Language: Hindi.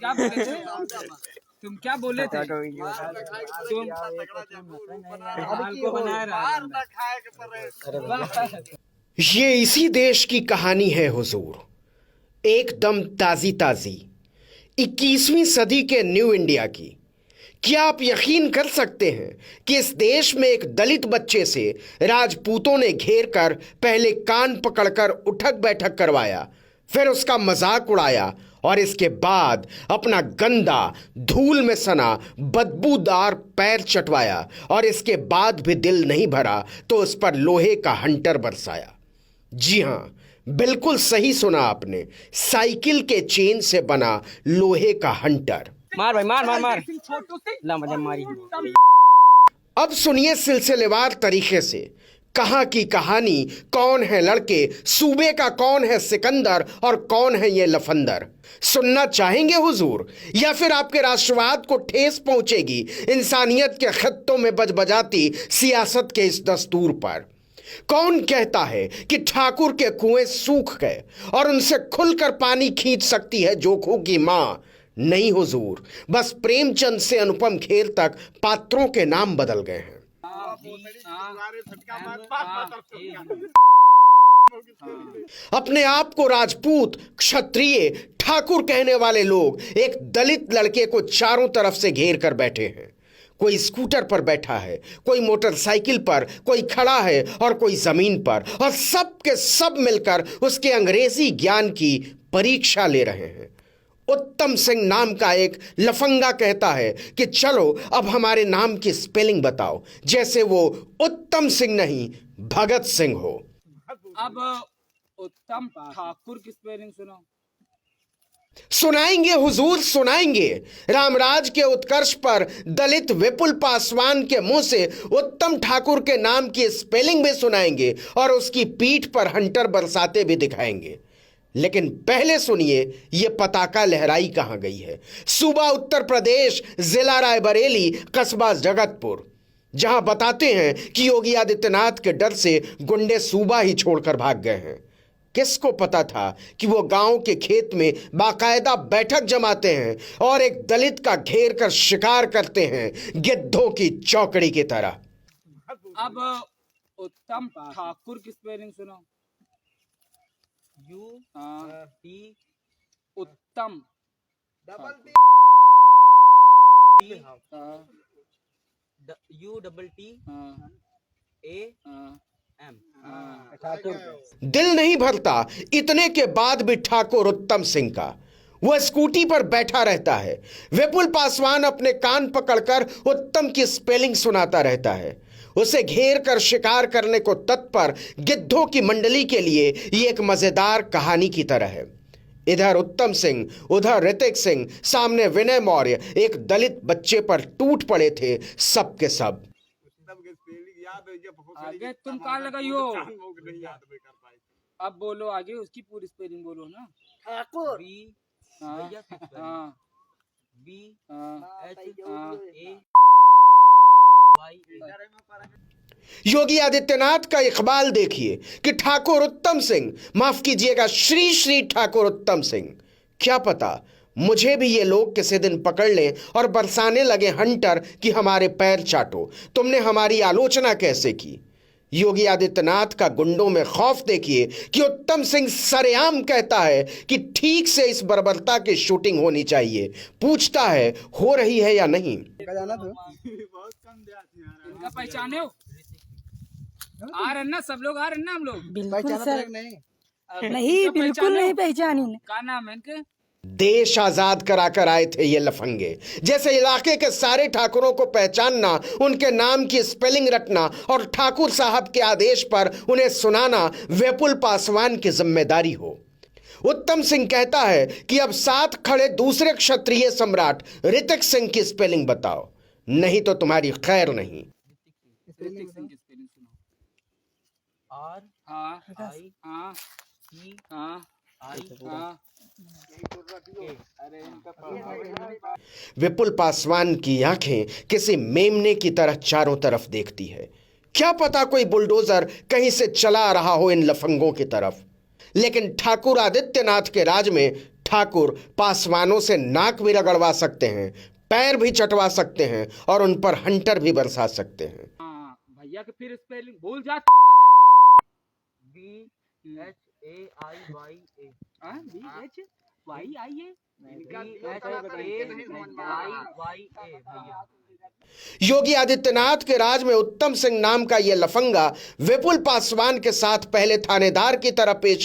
क्या बोले थे? तुम क्या बोले थे? तुम हाल को बनाए रहा। ये इसी देश की कहानी है हुजूर, एकदम ताजी ताजी 21वीं सदी के न्यू इंडिया की। क्या आप यकीन कर सकते हैं कि इस देश में एक दलित बच्चे से राजपूतों ने घेर कर पहले कान पकड़कर उठक बैठक करवाया, फिर उसका मजाक उड़ाया और इसके बाद अपना गंदा धूल में सना बदबूदार पैर चटवाया और इसके बाद भी दिल नहीं भरा तो उस पर लोहे का हंटर बरसाया। जी हां, बिल्कुल सही सुना आपने, साइकिल के चेन से बना लोहे का हंटर। मार भाई, मार मार मार ला मजा मारी। अब सुनिए सिलसिलेवार तरीके से कहां की कहानी, कौन है लड़के, सूबे का कौन है सिकंदर और कौन है ये लफंदर। सुनना चाहेंगे हुजूर, या फिर आपके राष्ट्रवाद को ठेस पहुंचेगी इंसानियत के खत्तों में बजबजाती सियासत के इस दस्तूर पर। कौन कहता है कि ठाकुर के कुएं सूख गए और उनसे खुलकर पानी खींच सकती है जोखों की मां? नहीं हुजूर, बस प्रेमचंद से अनुपम खेर तक पात्रों के नाम बदल गए हैं। अपने आप को राजपूत, क्षत्रिय, ठाकुर कहने वाले लोग एक दलित लड़के को चारों तरफ से घेर कर बैठे हैं। कोई स्कूटर पर बैठा है, कोई मोटरसाइकिल पर, कोई खड़ा है और कोई जमीन पर, और सब के सब मिलकर उसके अंग्रेजी ज्ञान की परीक्षा ले रहे हैं। उत्तम सिंह नाम का एक लफंगा कहता है कि चलो अब हमारे नाम की स्पेलिंग बताओ, जैसे वो उत्तम सिंह नहीं भगत सिंह हो। अब उत्तम ठाकुर की स्पेलिंग सुनो। सुनाएंगे हुजूर, सुनाएंगे। रामराज के उत्कर्ष पर दलित विपुल पासवान के मुंह से उत्तम ठाकुर के नाम की स्पेलिंग भी सुनाएंगे और उसकी पीठ पर हंटर बरसाते भी दिखाएंगे। लेकिन पहले सुनिए ये पताका लहराई कहां गई है। सूबा उत्तर प्रदेश, जिला रायबरेली, कस्बा जगतपुर, जहां बताते हैं कि योगी आदित्यनाथ के डर से गुंडे सूबा ही छोड़कर भाग गए हैं। किसको पता था कि वो गांव के खेत में बाकायदा बैठक जमाते हैं और एक दलित का घेर कर शिकार करते हैं, गिद्धों की चौकड़ी की तरह। अब उत्तम ठाकुर की स्पेलिंग सुनो। यू टी उत्तम U double T A M. दिल नहीं भरता इतने के बाद भी ठाकुर उत्तम सिंह का। वह स्कूटी पर बैठा रहता है, विपुल पासवान अपने कान पकड़कर उत्तम की स्पेलिंग सुनाता रहता है। उसे घेर कर शिकार करने को तत्पर गिद्धों की मंडली के लिए यह एक मजेदार कहानी की तरह है। इधर उत्तम सिंह, उधर ऋतिक सिंह, सामने विनय मौर्य एक दलित बच्चे पर टूट पड़े थे सब के सब। आगे तुम कहाँ लगाई हो? अब बोलो आगे, उसकी पूरी स्पेलिंग बोलो ना। ठाकुर बी योगी आदित्यनाथ का इकबाल देखिए कि ठाकुर उत्तम सिंह, माफ कीजिएगा श्री श्री ठाकुर उत्तम सिंह। क्या पता मुझे भी ये लोग किसी दिन पकड़ लें और बरसाने लगे हंटर कि हमारे पैर चाटो, तुमने हमारी आलोचना कैसे की। योगी आदित्यनाथ का गुंडों में खौफ देखिए कि उत्तम सिंह सरेआम कहता है कि ठीक से इस बर्बरता की शूटिंग होनी चाहिए। पूछता है हो रही है या नहीं। इनका पहचाने हो? आ रहे ना सब लोग, आ रहे ना हम लोग। बिल्कुल सर, नहीं बिल्कुल नहीं पहचानी। क्या नाम है इनके? देश आजाद कराकर आए थे ये लफंगे। जैसे इलाके के सारे ठाकुरों को पहचानना, उनके नाम की स्पेलिंग रटना और ठाकुर साहब के आदेश पर उन्हें सुनाना विपुल पासवान की जिम्मेदारी हो। उत्तम सिंह कहता है कि अब साथ खड़े दूसरे क्षत्रिय सम्राट ऋतिक सिंह की स्पेलिंग बताओ, नहीं तो तुम्हारी खैर नहीं। ऋतिक सिंह की स्पेलिंग सुनो। विपुल पासवान की आंखें किसी मेमने की तरह चारों तरफ देखती है। क्या पता कोई बुलडोजर कहीं से चला आ रहा हो इन लफंगों की तरफ। लेकिन ठाकुर आदित्यनाथ के राज में ठाकुर पासवानों से नाक भी रगड़वा सकते हैं, पैर भी चटवा सकते हैं और उन पर हंटर भी बरसा सकते हैं। हाँ भैया के फिर स्पेलिंग भूल जा। योगी आदित्यनाथ के राज में उत्तम सिंह नाम का यह लफंगा विपुल पासवान के साथ पहले थानेदार की तरह पेश